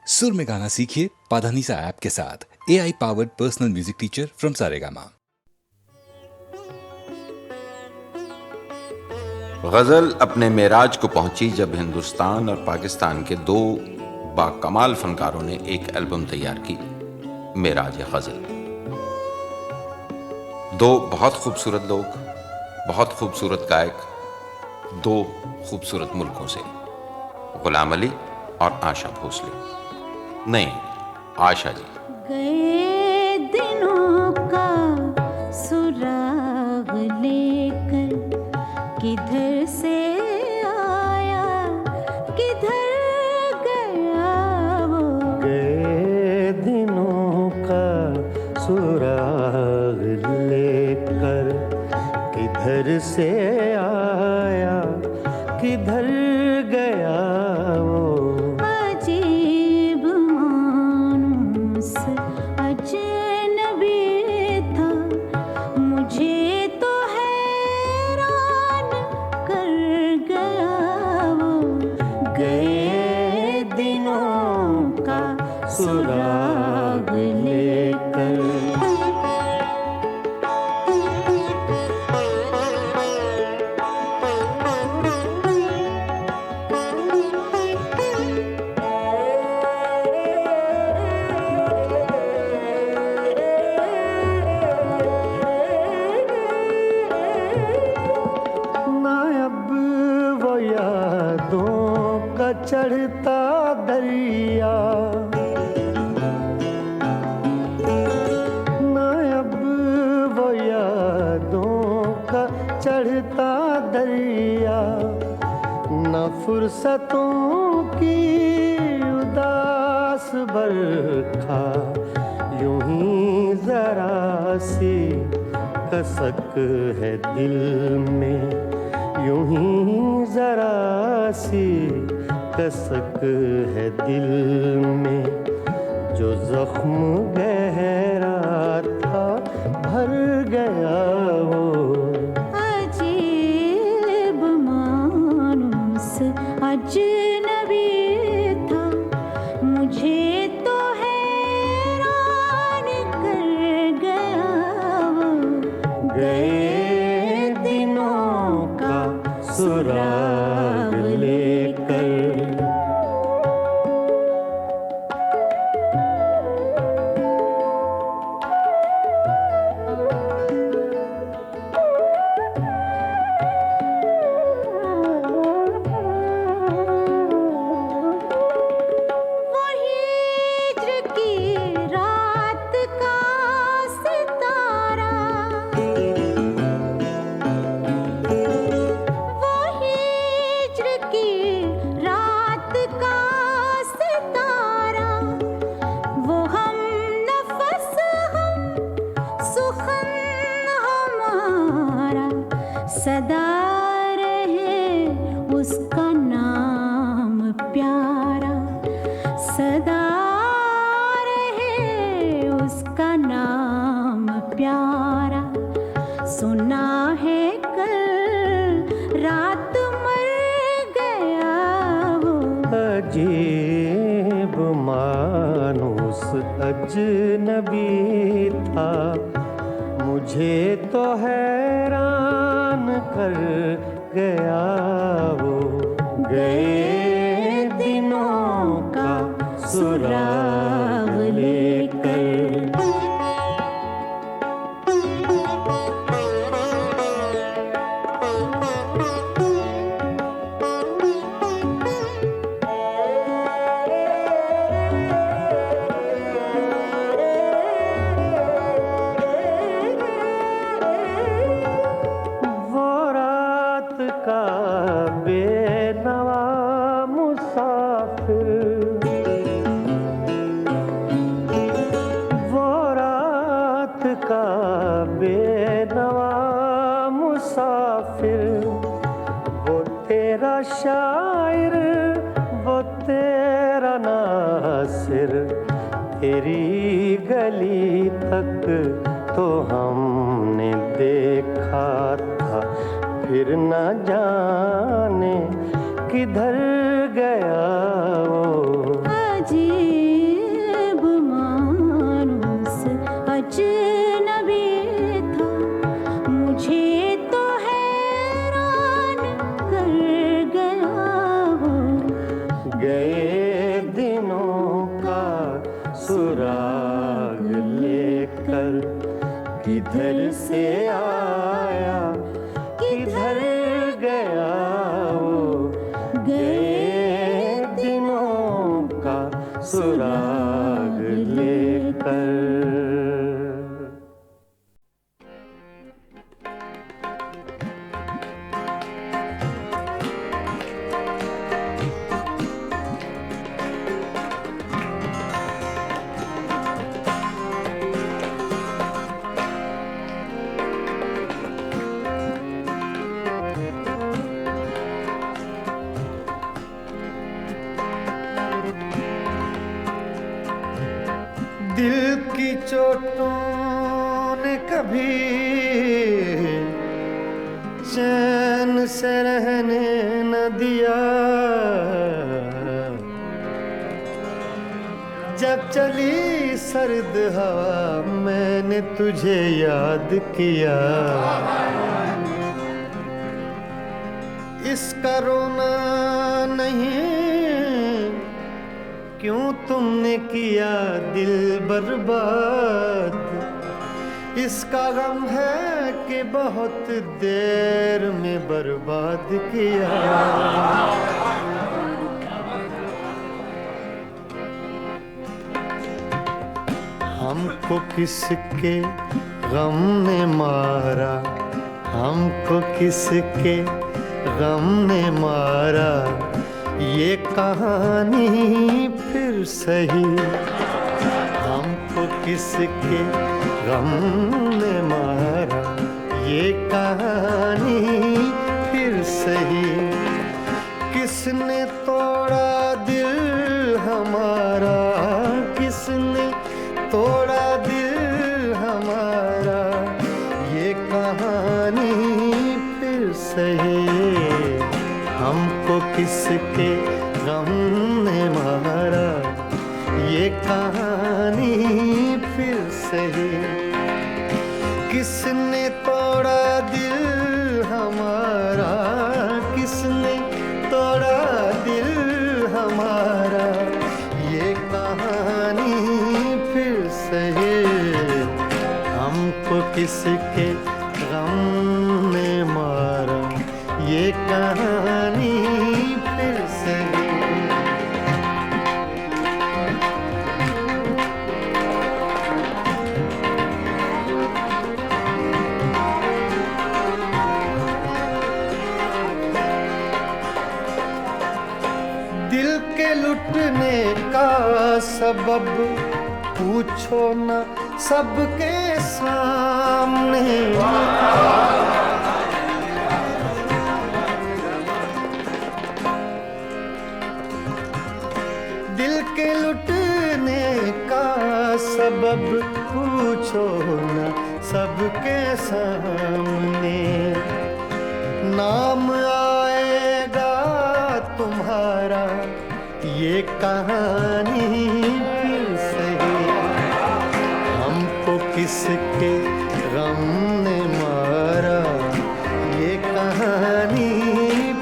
सुर में गाना सीखिए पाधानीसा ऐप के साथ। AI powered personal music teacher from Saregama. गज़ल अपने मेराज को पहुंची जब हिंदुस्तान और पाकिस्तान के दो बाकमाल फनकारों ने एक एल्बम तैयार की, मेराज गज़ल। दो बहुत खूबसूरत लोग, बहुत खूबसूरत गायक, दो खूबसूरत मुल्कों से, गुलाम अली और आशा भोसले। नहीं, आशा जी। गए दिनों का सुराग लेकर किधर से आया, किधर गया वो। गए दिनों का सुराग लेकर किधर से आया, किधर गया वो। अजीब मानूस अजनबी था, मुझे तो हैरान कर गया वो। गए दिनों का सुराग लेकर। चढ़ता दरिया ना, अब वो यादों का चढ़ता दरिया, न फुर्सतों की उदास बरखा, यूं ही जरा सी कसक है दिल में, यूं ही जरा सी कसक है दिल में। जो जख्म गहरा था भर गया वो। अजीब मानूस अजनबी था, मुझे तो हैरान कर गया वो। गए दिनों का सुराग लेकर। सदा रहे उसका नाम प्यारा, सदा रहे उसका नाम प्यारा। सुना है कल रात मर गया वो। अजीब मानूस अजनबी था, मुझे तो हैरान कर गया वो। गए दिनों का सुराग लेकर। बेनवा मुसाफिर, वो रात का बेनवा मुसाफिर, वो तेरा शायर, वो तेरा नासिर, तेरी गली तक तो हमने देखा था, फिर न जाने किधर गया वो। अजीब किधर से आया किधर गया वो गए दिनों का सुराग लेकर। दिल की चोटों ने कभी चैन से रहने न दिया, जब चली सर्द हवा मैंने तुझे याद किया। इसका रोना नहीं क्यों तुमने किया दिल बर्बाद, इसका गम है कि बहुत देर में बर्बाद किया। हमको किसके गम ने मारा, हमको किसके गम ने मारा, ये कहानी फिर सही। हमको किसके गम ने मारा, ये कहानी फिर सही। किसने तोड़ा दिल हमारा, किसने तोड़ा दिल हमारा, ये कहानी फिर सही। हमको किसके गम ने मारा, ये कहानी फिर सही। किसने तोड़ा दिल हमारा, किसने तोड़ा दिल हमारा, ये कहानी फिर सही। हमको किसके गम ने मारा, ये कहानी फिर सही। दिल के लुटने का सबब पूछो न सबके सामने, दिल के लुटने का सबब पूछो न सबके सामने। नाम आएगा तुम्हारा, ये कहानी फिर सही। हमको किसके गम ने मारा, ये कहानी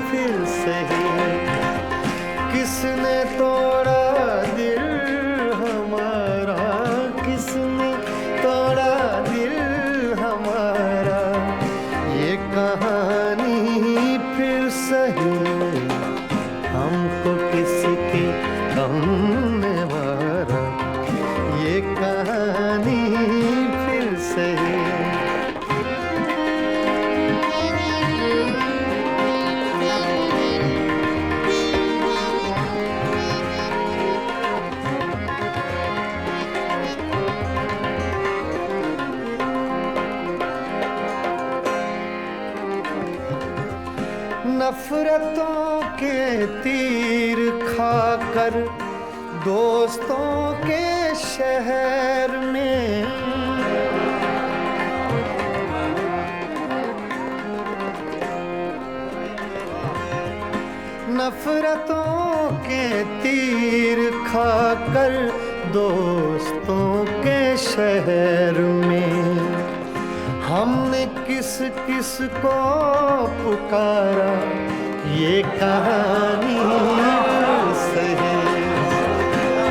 फिर सही। किसने तोड़ा दिल हमारा, किसने तोड़ा दिल हमारा, ये कहानी फिर सही। हमको किसके गम ने मारा, ये कहानी फिर सही। नफरतों के तीर खाकर दोस्तों के शहर में, नफरतों के तीर खाकर दोस्तों के शहर में, हमने किस किस को पुकारा, ये कहानी सही।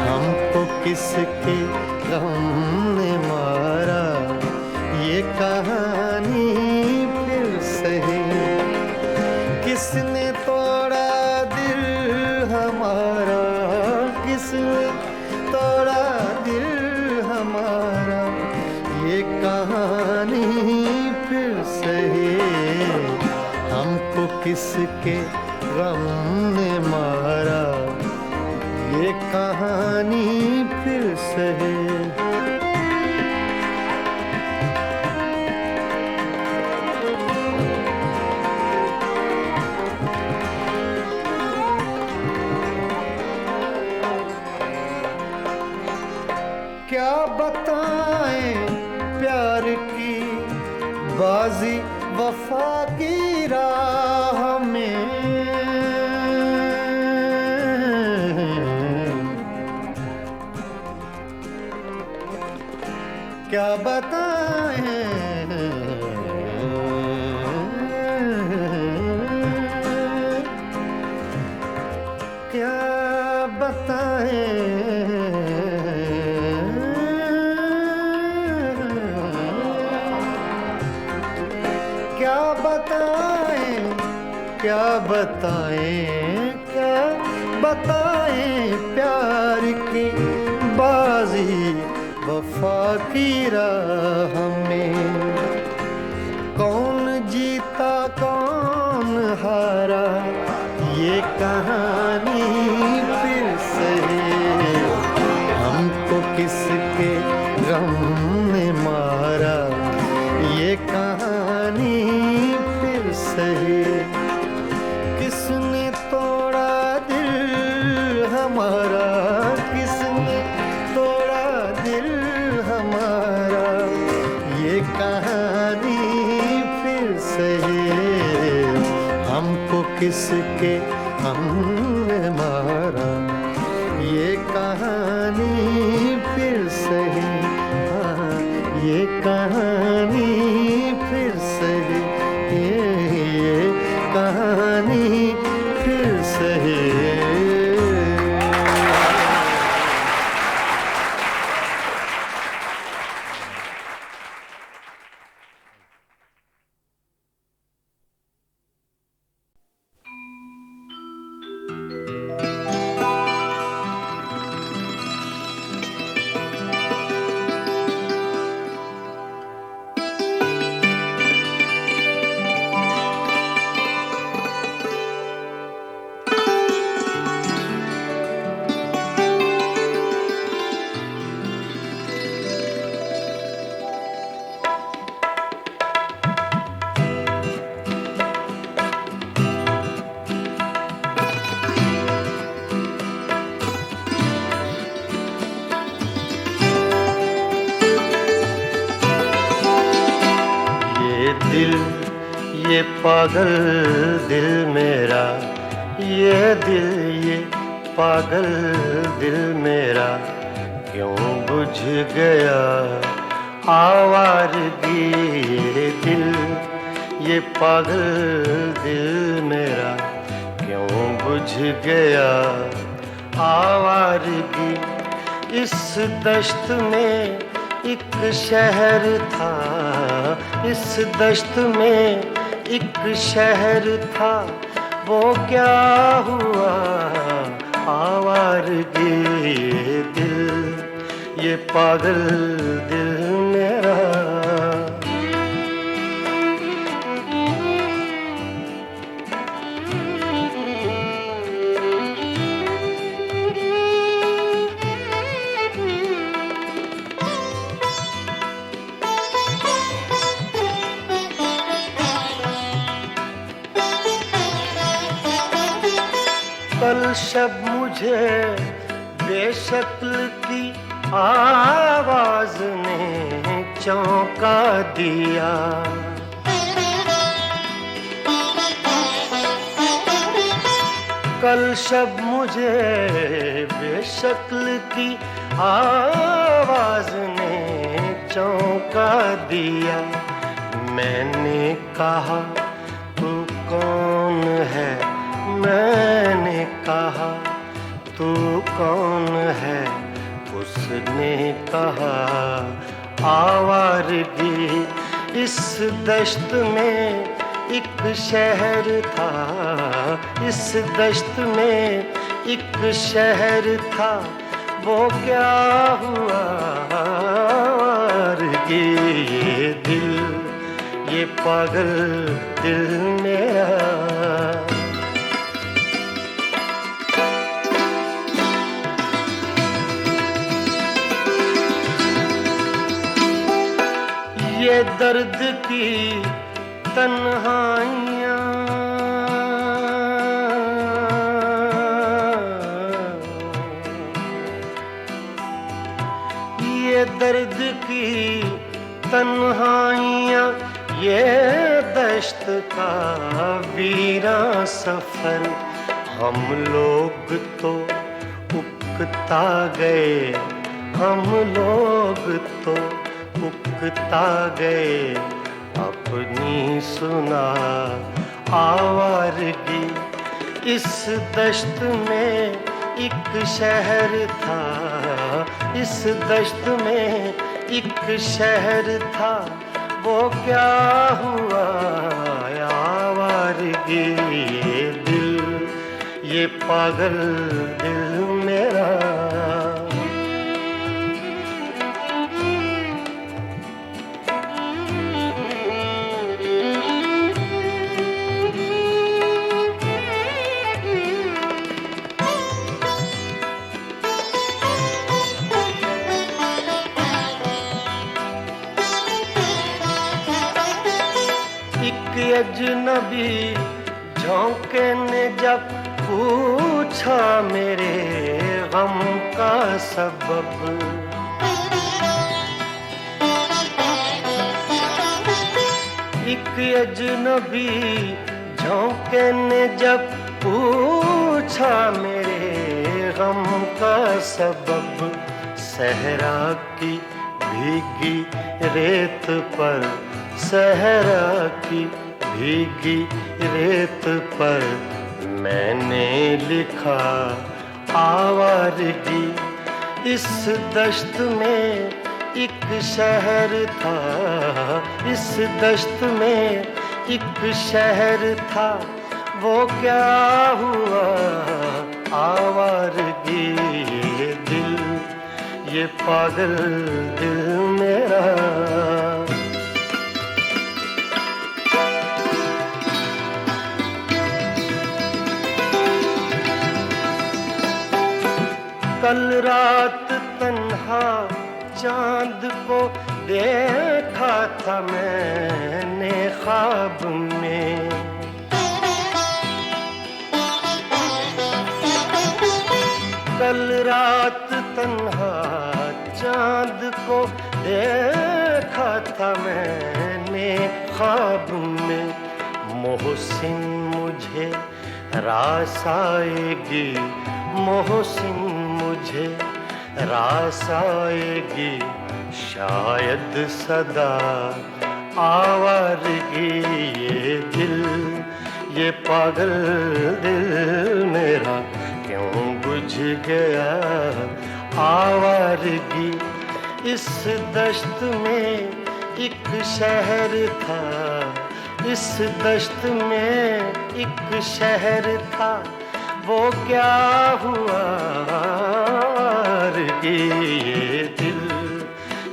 हमको किसके गम ने मारा, ये कहानी फिर सही। किसने तोड़ा दिल हमारा, किसने तोड़ा दिल हमारा, ये कहानी फिर सही। हमको किसके गम ने मारा, ये कहानी फिर सही। क्या बताएं प्यार की बाजी वफा की राह में, क्या बताएं क्या बताएं क्या बताएं क्या बताएं क्या बताएं प्यार की बाजी वफा की राह में। कौन जीता कौन हारा, ये कहानी फिर सही। हमको किसके गम ने मारा, ये कहानी फिर सही। किसने तोड़ा दिल हमारा, किसने तोड़ा दिल हमारा, ये कहानी फिर सही। हमको किसके हमने मारा, ये कहानी फिर सही। हाँ, ये कहानी फिर सही, ये कहानी फिर सही। ये पागल दिल मेरा, ये दिल ये पागल दिल मेरा, क्यों बुझ गया आवारगी। ये दिल ये पागल दिल मेरा, क्यों बुझ गया आवारगी। इस दश्त में एक शहर था, इस दश्त में एक शहर था, वो क्या हुआ आवारगी। ये दिल ये पागल दिल मेरा। कल शब मुझे बेशक्ल की आवाज ने चौंका दिया। कल शब मुझे बेशक्ल की आवाज ने चौंका दिया। मैंने कहा तू कौन है, मैंने कहा तू कौन है। उसने कहा आवारगी। इस दश्त में एक शहर था, इस दश्त में एक शहर था, वो क्या हुआ ये दिल, ये पागल दिल मेरा। ये दर्द की तन्हाइयाँ, ये दर्द की तन्हाइयाँ, ये दश्त का वीरां सफर। हम लोग तो उकता गए, हम लोग तो उकता गए, अपनी सुना आवारगी। इस दश्त में एक शहर था, इस दश्त में एक शहर था, वो क्या हुआ आवारगी ये दिल, ये पागल दिल मेरा। अजनबी झोंके ने जब पूछा मेरे गम का सबब, एक अजनबी झोंके ने जब पूछा मेरे गम का सबब, सहरा की भीगी रेत पर, सहरा की भीगी रेत पर मैंने लिखा आवारगी। इस दश्त में एक शहर था, इस दश्त में एक शहर था, वो क्या हुआ आवारगी ये दिल, ये पागल दिल मेरा। कल रात तन्हा चांद को देखा था मैंने ख्वाब में, कल रात तन्हा चांद को देखा था मैंने ख्वाब में। मोहसिन मुझे रास आएगी, मोहसिन मुझे रास आएगी, शायद सदा आवारगी ये दिल, ये पागल दिल मेरा क्यों बुझ गया आवारगी। इस दश्त में एक शहर था, इस दश्त में एक शहर था, वो क्या हुआ ये दिल,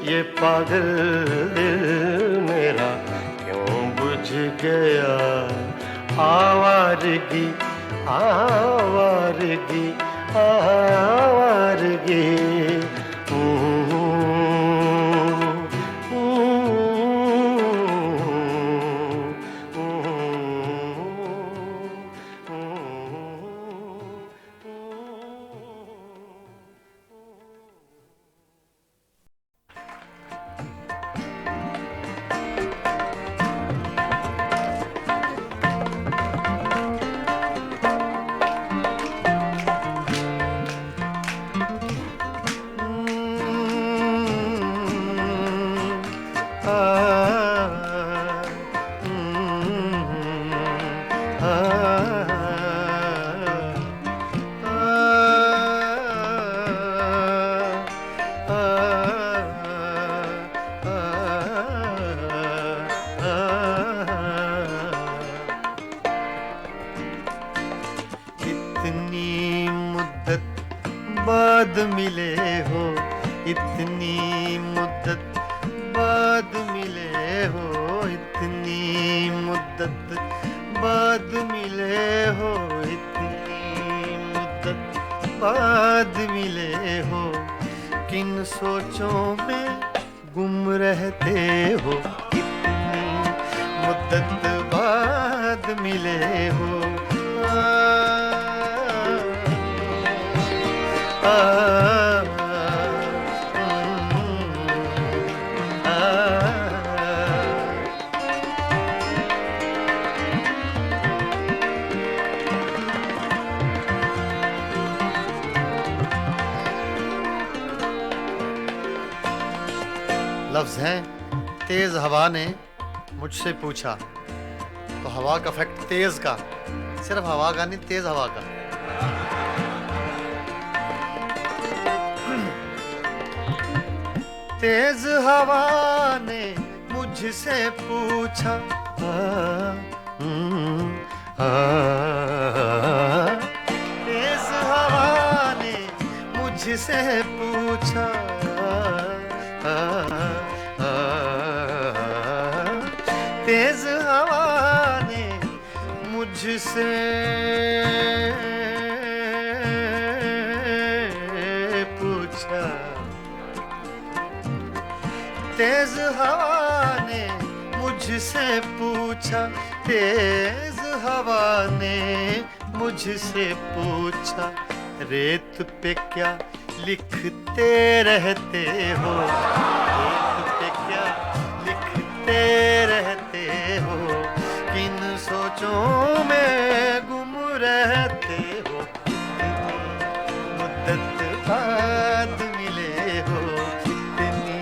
ये पागल दिल मेरा क्यों बुझ गया आवारगी, आवारगी, आवारगी। हो, इतनी मुद्दत बाद मिले हो, इतनी मुद्दत बाद मिले हो, इतनी मुद्दत बाद मिले हो। किन सोचों में गुम रहते हो, इतनी मुद्दत बाद मिले हो। लफ्ज हैं, तेज हवा ने मुझसे पूछा। तो हवा का फैक्ट तेज का, सिर्फ हवा का नहीं, तेज हवा का। तेज हवा ने मुझसे पूछा, तेज हवा ने मुझसे पूछा, तेज हवा ने मुझसे पूछा, तेज हवा ने मुझसे पूछा, तेज हवा ने मुझसे पूछा, रेत पे क्या लिखते रहते हो, रेत पे क्या लिखते रहते हो, किन सोचों में गुम रहते हो, मुद्दत बाद मिले हो, इतनी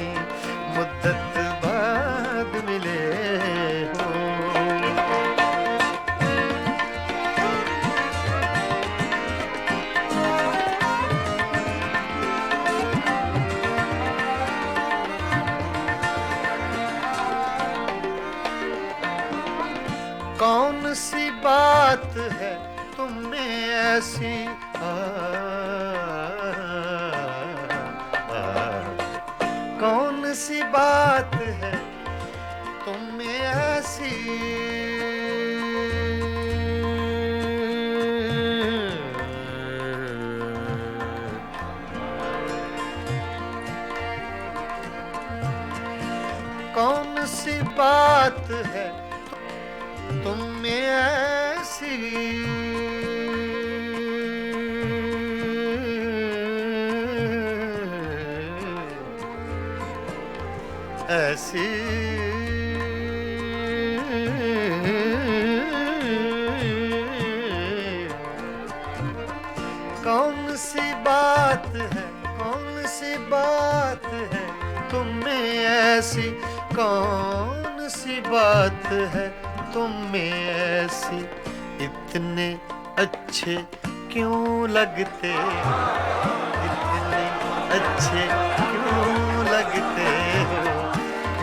मुद्दत बाद मिले हो। कौन सी बात है तुम में ऐसी, कौन सी बात है तुम में ऐसी, कौन सी बात है तुम में ऐसी, ऐसी कौन सी बात है, कौन सी बात है तुम में ऐसी, कौन सी बात है तुम में ऐसी, इतने अच्छे क्यों लगते हो, इतने अच्छे क्यों लगते हो,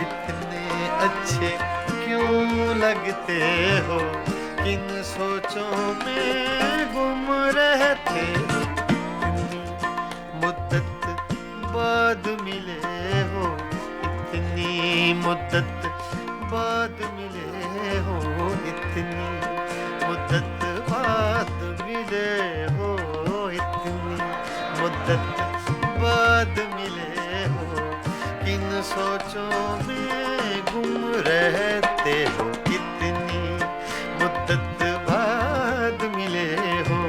इतने अच्छे क्यों लगते हो, किन सोचों में गुम रहते हो, मुद्दत बाद मिले हो, इतनी मुद्दत बाद मिले हो, इतनी मुद्दत बाद मिले हो, इतनी मुद्दत बाद मिले हो, किन सोचों में गुम रहते हो, इतनी मुद्दत बाद मिले हो।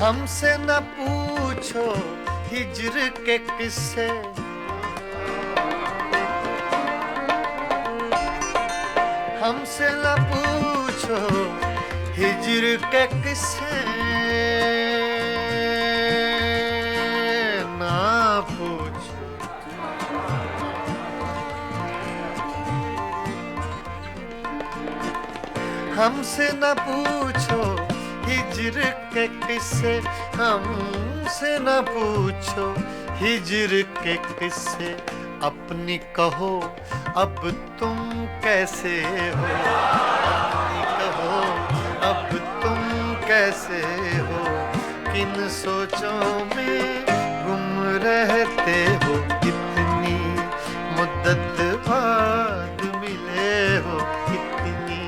हमसे न पूछो हिज्र के किस्से, हमसे न पूछो हिज्र के किस्से, ना पूछो हमसे न पूछो हिज्र के किस्से, हमसे न पूछो हिज्र के किस्से, अपनी कहो अब तुम कैसे हो, अपनी कहो अब तुम कैसे हो, किन सोचों में गुम रहते हो, कितनी मुद्दत बाद मिले हो, कितनी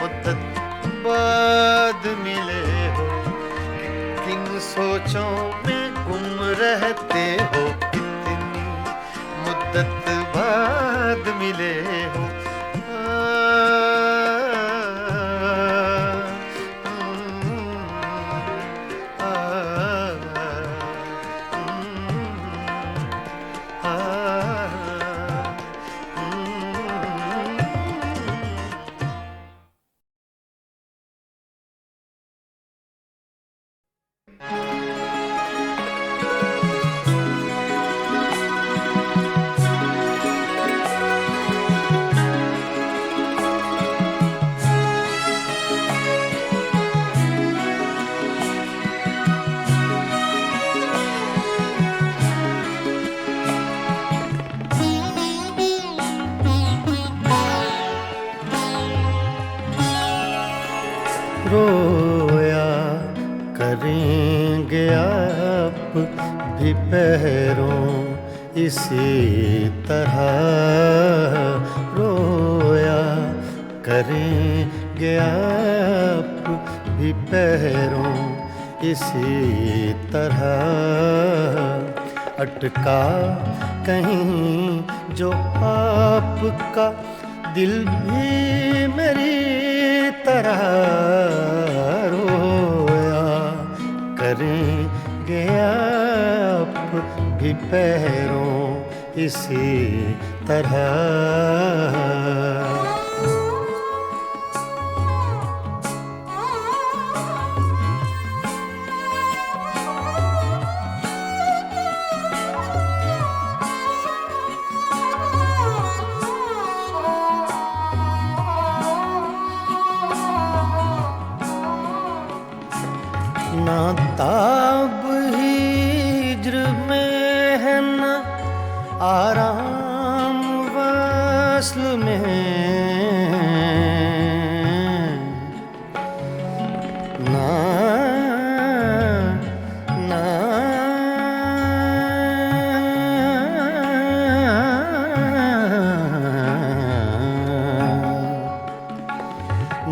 मुद्दत बाद मिले हो, किन सोचों में गुम रहते हो, कितनी मुद्दत बाद मिले हो। रोया करेंगे आप भी पैरों इसी तरह, रोया करेंगे आप भी पैरों इसी तरह, अटका कहीं जो आपका दिल भी मेरी तरह, रोया करेंगे आप भी पैरों इसी तरह। ना ताब हिज्र में है ना आराम वस्ल में, ना ना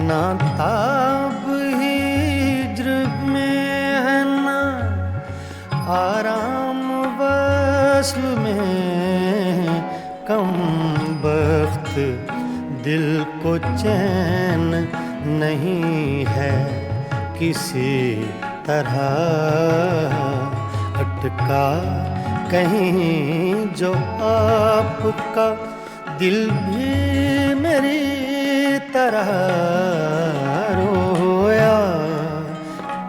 ना ताब हिज्र में है ना आराम वस्ल में, कम बख्त दिल को चैन नहीं है किसी तरह, अटका कहीं जो आपका दिल भी मेरी तरह, रोया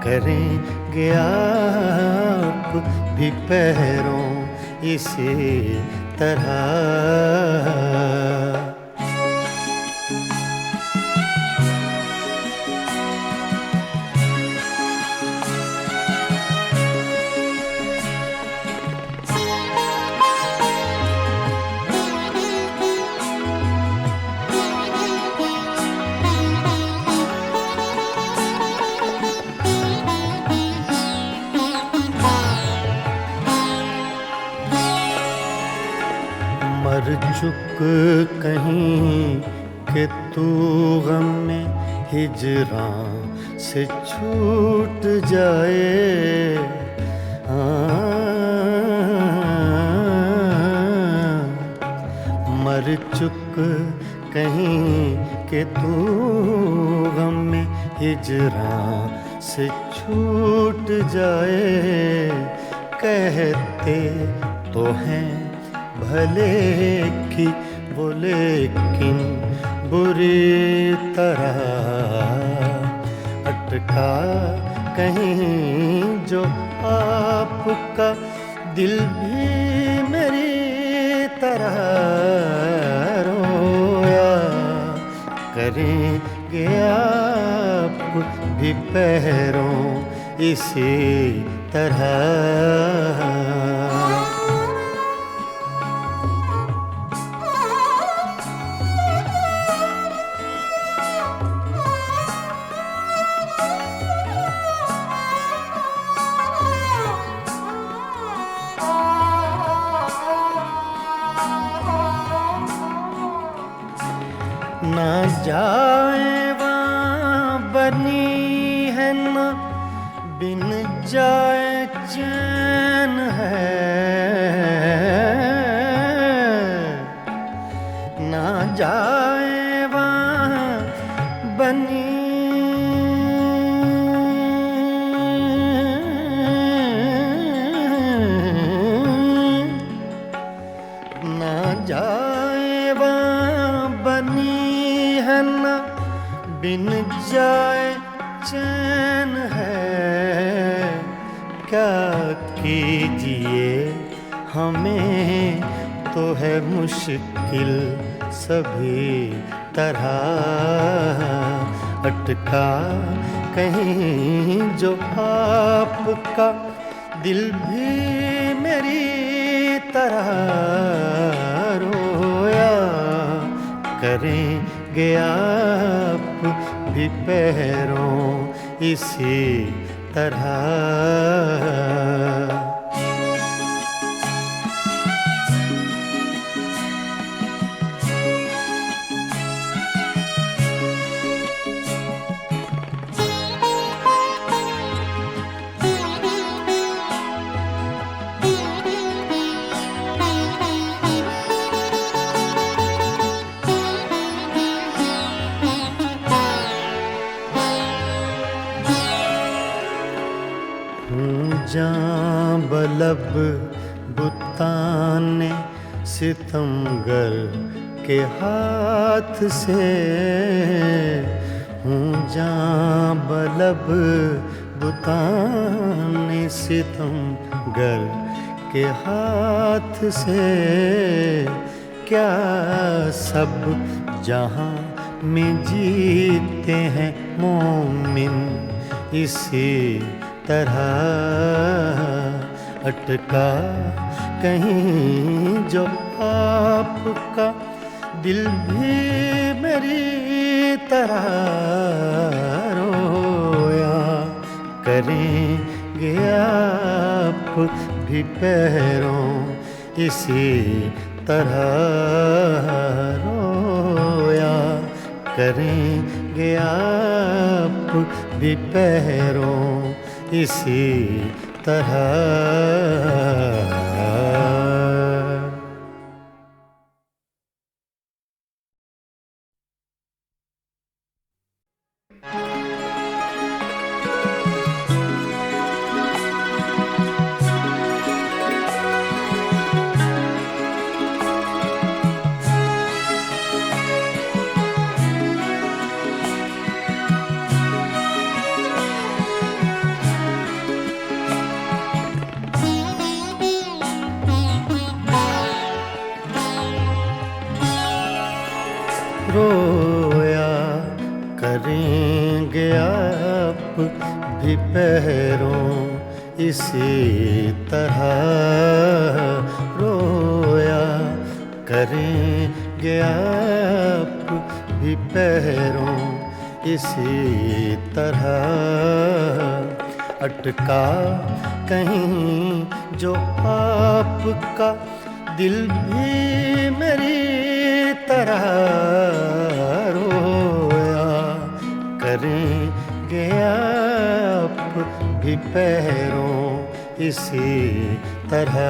करेंगे आप भी पैरों इसी तरह। मर चुक कहीं कि तू गम में हिजरां से छूट जाए, मर चुक कहीं कि तू गम में हिजरां से छूट जाए, कहते तो हैं भले की वो लेकिन बुरी तरह, अटका कहीं जो आपका दिल भी मेरी तरह, रोया करें गया अब भी पैरों इसी तरह। ना जाए वहाँ बनी है ना बिन जाए चैन है, ना जाए वहाँ बनी ना जाए वहाँ बनी है ना बिन जाए चैन है। क्या कीजिए हमें तो है मुश्किल सभी तरह, अटका कहीं जो आपका दिल भी मेरी तरह रोया करेंगे आप भी पैरों इसी तरह। जां बलब बुताने सितमगर के हाथ से हूँ, जां बलब बुताने सितमगर के हाथ से। क्या सब जहाँ में जीते हैं मोमिन इसी तरह, अटका कहीं जो आपका दिल भी मेरी तरह रोया करेंगे आप भी पैरों इसी तरह रोया करेंगे आप भी पैरों इसी तरह। रोया करेंगे आप भी पैरों इसी तरह, रोया करेंगे आप भी पैरों इसी तरह, अटका कहीं जो आपका दिल भी मेरी तरह रोया करेंगे आप भी पैरों इसी तरह।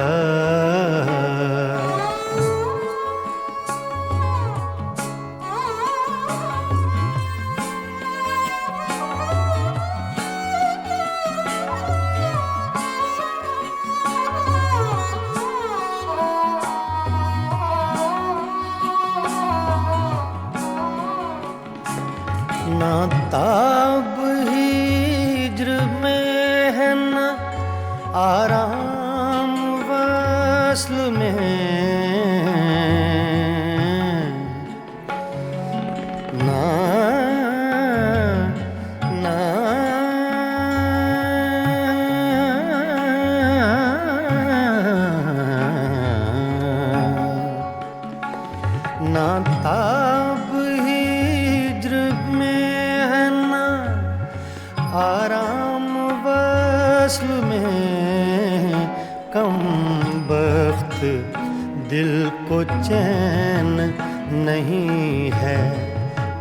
ना ताब हिज्र में है ना आराम वस्ल में, ना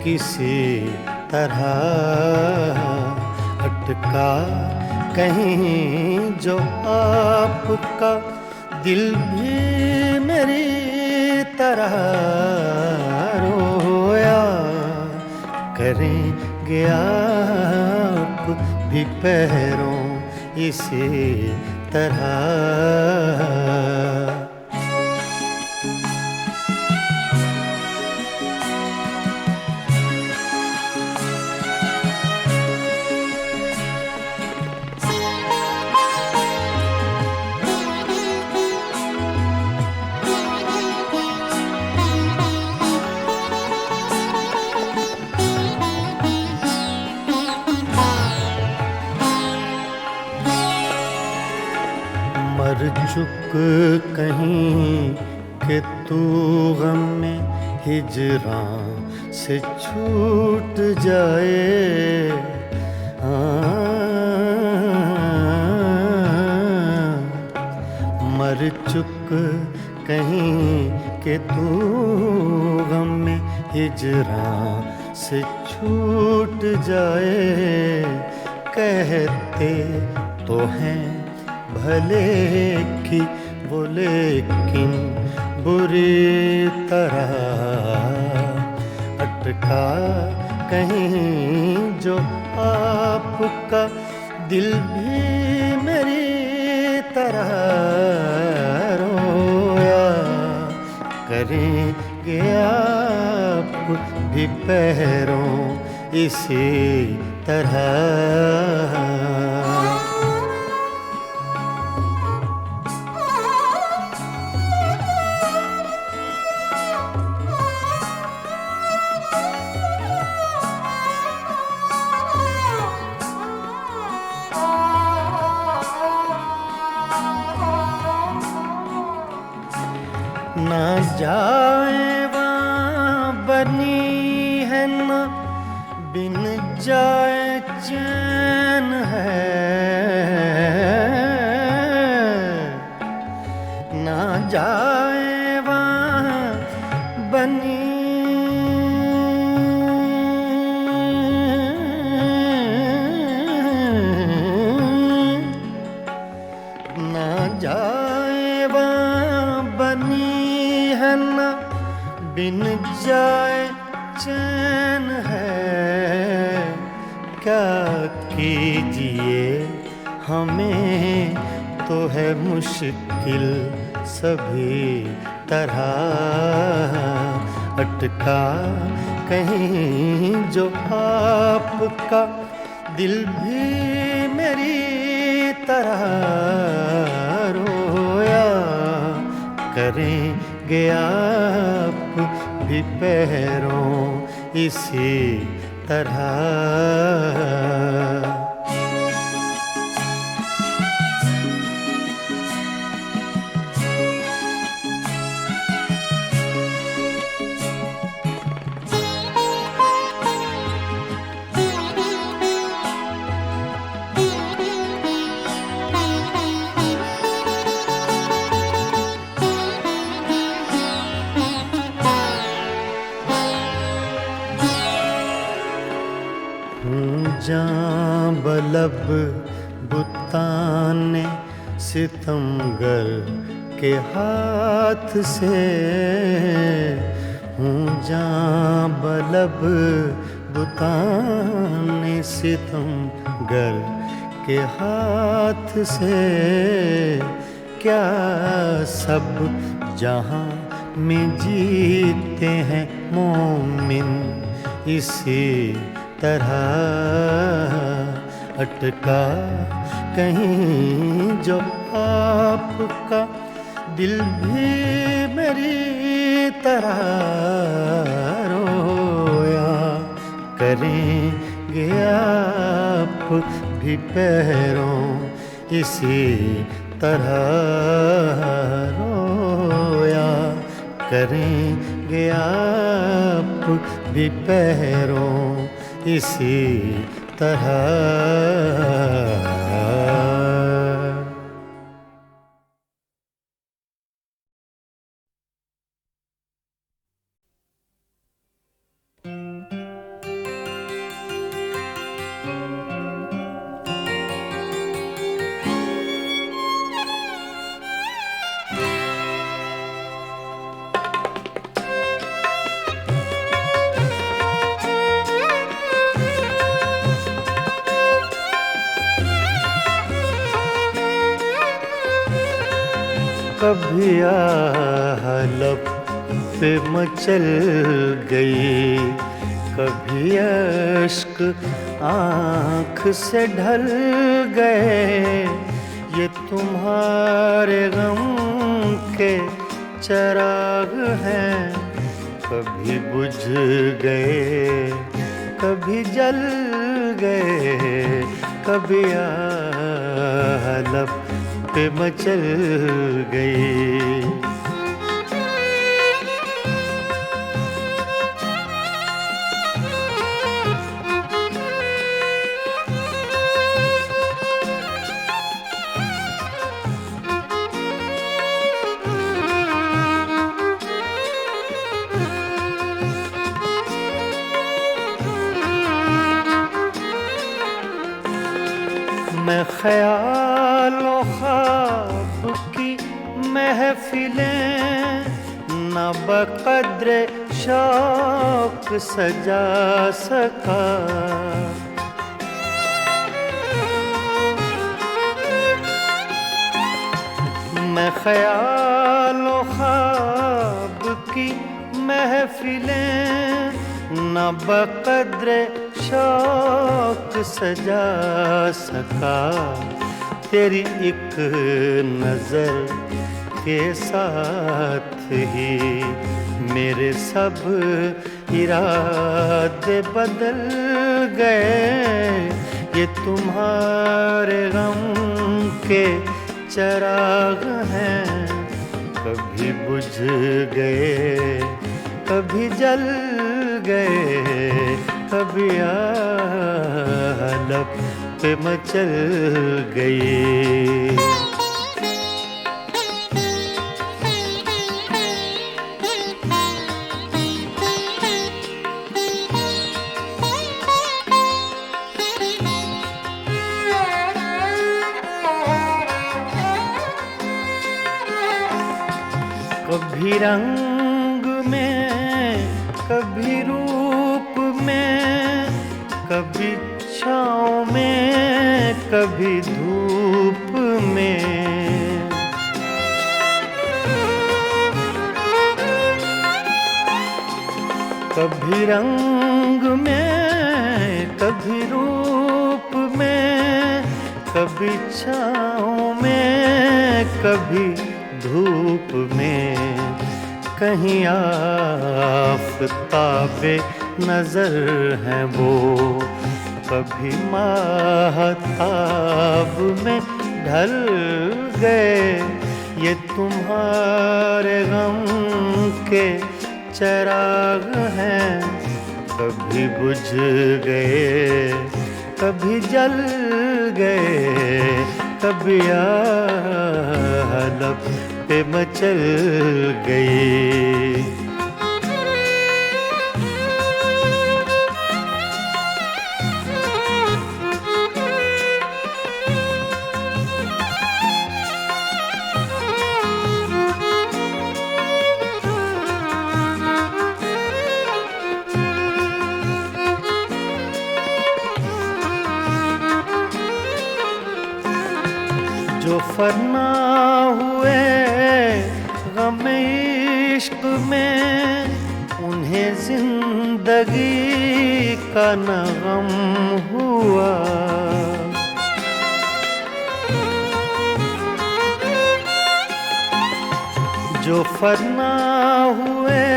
किसी तरह अटका कहीं जो आपका दिल भी मेरी तरह रोया करेंगे आप भी पैरों इसी तरह। मर चुक कहीं कि तू गम में हिजरां से छूट जाए। मर चुक कहीं कि तू गम में हिजरां से छूट जाए। कहते तो हैं भले की वो लेकिन बुरी तरह अटका कहीं जो आपका दिल भी मेरी तरह रोया करेंगे आप भी पैरों इसी तरह। ना जाए वहाँ बनी है ना बिन जाए चैन है। ना जाए वहाँ बनी ना जाए वहाँ बनी है ना बिन जाए चैन है। क्या कीजिए हमें तो है मुश्किल सभी तरह अटका कहीं जो आपका दिल भी मेरी तरह रोया करेंगे आप भी पैरों इसी तरह। जां बलब बुताने सितमगर के हाथ से हूँ जां बलब बुताने सितमगर के हाथ से। क्या सब जहाँ में जीते हैं मोमिन इसी तरह अटका कहीं जो आपका दिल भी मेरी तरह रोया करेंगे आप भी पैरों इसी तरह रोया करेंगे आप भी पैरों इसी तरह। कभी लब पे मचल गई, कभी अश्क आँख से ढल गए। ये तुम्हारे गम के चिराग हैं, कभी बुझ गए कभी जल गए, कभी लब पे मचल गई। मैं ख्यालों ख्वाब की महफिलें न बक़द्र शौक सजा सका। मैं ख्यालों ख्वाब की महफिलें न बक़द्र शौक सजा सका। तेरी एक नजर के साथ ही मेरे सब इरादे बदल गए। ये तुम्हारे गम के चिराग हैं, कभी बुझ गए कभी जल गए, कभी लब पे मचल गई। कभी रंग में कभी रूप में, कभी छाँव में कभी धूप में। कभी रंग में कभी रूप में, कभी छाँव में कभी धूप में। कहीं आफ़ताबे नजर हैं वो, कभी माहताब में ढल गए। ये तुम्हारे गम के चिराग हैं, कभी बुझ गए कभी जल गए, कभी लब पे मचल गई। जो फना हुए गम इश्क में, उन्हें जिंदगी का न गम हुआ। जो फना हुए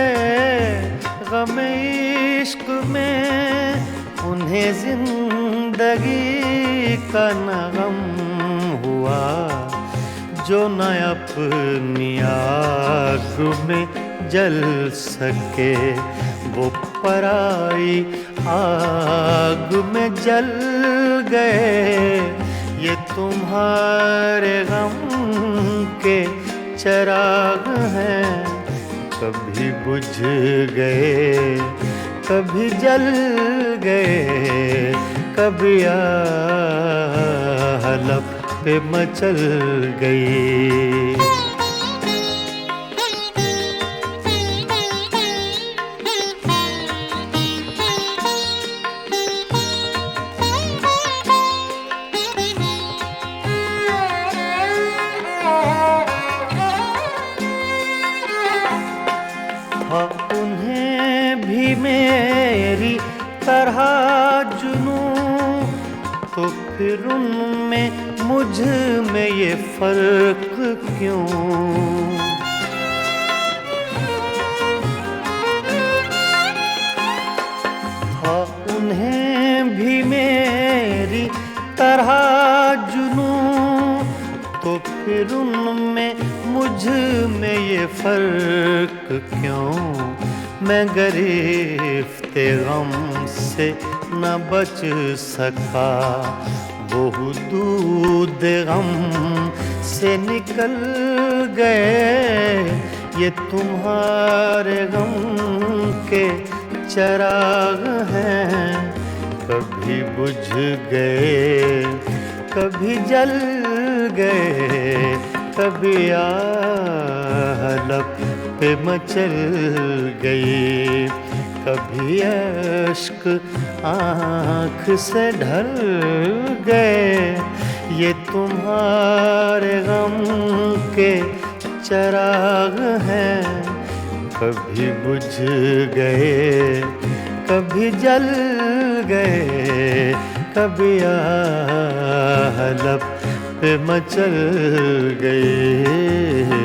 गम इश्क में, उन्हें जिंदगी का न गम हुआ। जो न अपनी आग में जल सके, वो पराई आग में जल गए। ये तुम्हारे गम के चिराग हैं, कभी बुझ गए कभी जल गए, कभी लब पे मचल गई। मेरी तरह जुनूं, तो फिर उनमें मुझ में ये फर्क क्यों? हाँ उन्हें भी मेरी तरह जुनूं, तो फिर उनमें मुझ में ये फर्क क्यों? मैं गिरफ्ते गम से न बच सका, वो दूध गम से निकल गए। ये तुम्हारे गम के चराग हैं, कभी बुझ गए कभी जल गए, कभी लब पे मचल गई, कभी अश्क आँख से ढल गए। ये तुम्हारे गम के चराग हैं, कभी बुझ गए कभी जल गए, कभी लब पे मचल गए।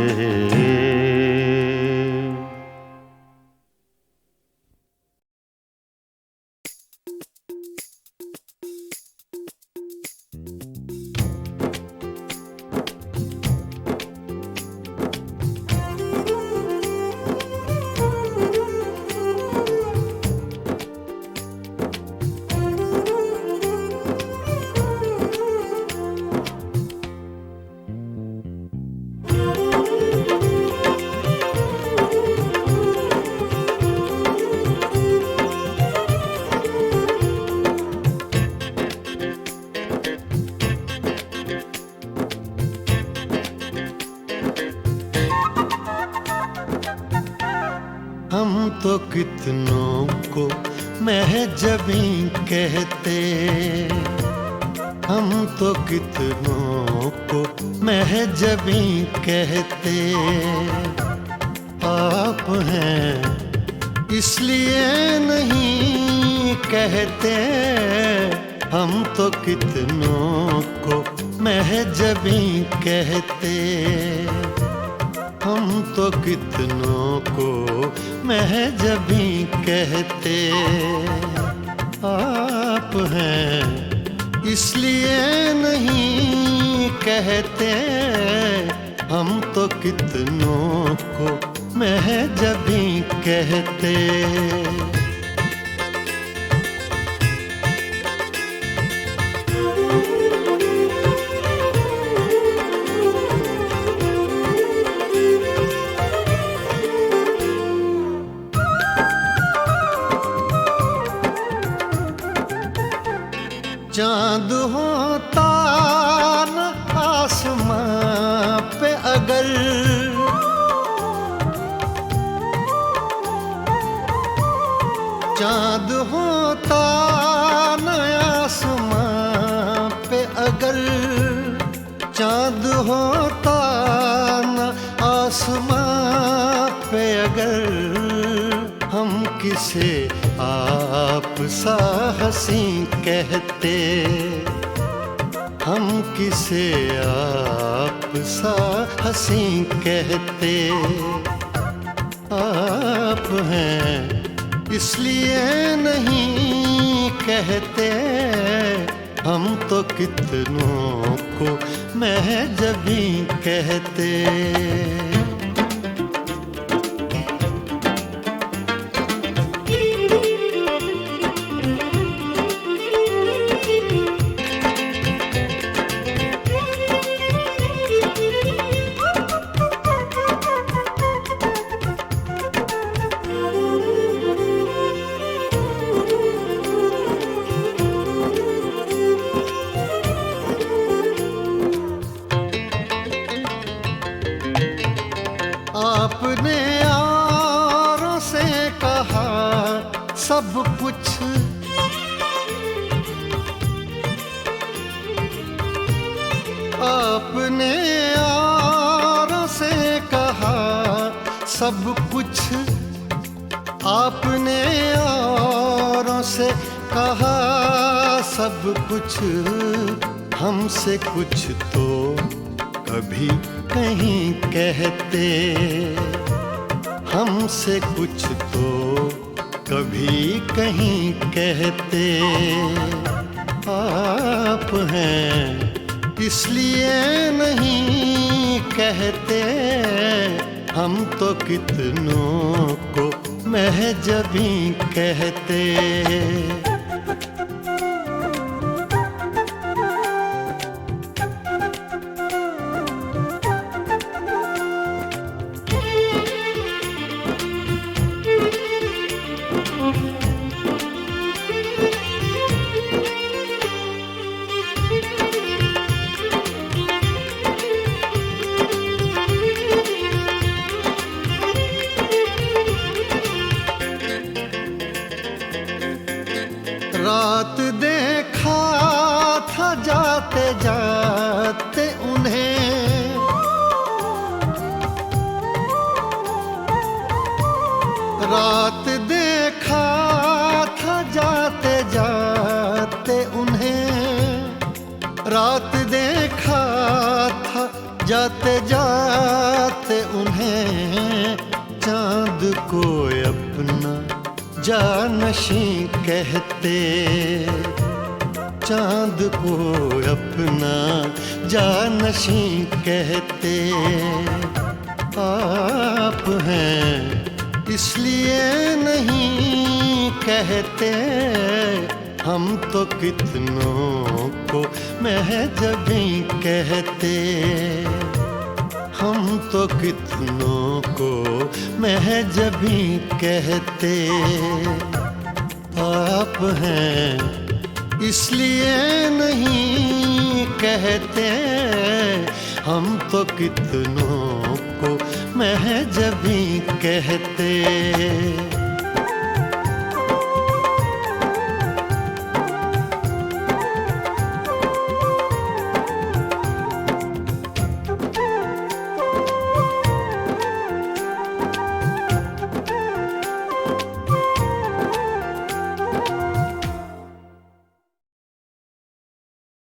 हम तो कितनों को महजबी कहते, हम तो कितनों को महजबी कहते। आप हैं इसलिए नहीं कहते, हम तो कितनों को महजबी कहते। हम तो कितनों को महजबी कहते। आप हैं इसलिए नहीं कहते, हम तो कितनों को महजबी कहते। चाँद होता न आसमां पे अगर, चाँद होता न आसमां पे अगर, चाँद होता न आसमां पे अगर, हम किसे आप सा हंसी कहते, हम किसे आप सा हंसी कहते। आप हैं इसलिए नहीं कहते, हम तो कितनों को महजबी कहते। आपने यारों से कहा सब कुछ, आपने यारों से कहा सब कुछ, आपने औरों से कहा सब कुछ, हमसे कुछ तो कभी कहीं कहते, हमसे कुछ तो कभी कहीं कहते। आप हैं इसलिए नहीं कहते, हम तो कितनों को महजबी कहते। रात देखा था जाते जाते उन्हें, रात देखा था जाते जाते उन्हें, रात देखा था जाते जाते उन्हें। चाँद को अपना जानशी कहते, चाँद को अपना जानशी कहते। आप हैं इसलिए नहीं कहते, हम तो कितनों को महजबी कहते, हम तो कितनों को महजबी कहते। आप हैं इसलिए नहीं कहते, हम तो कितनों को महजबी कहते।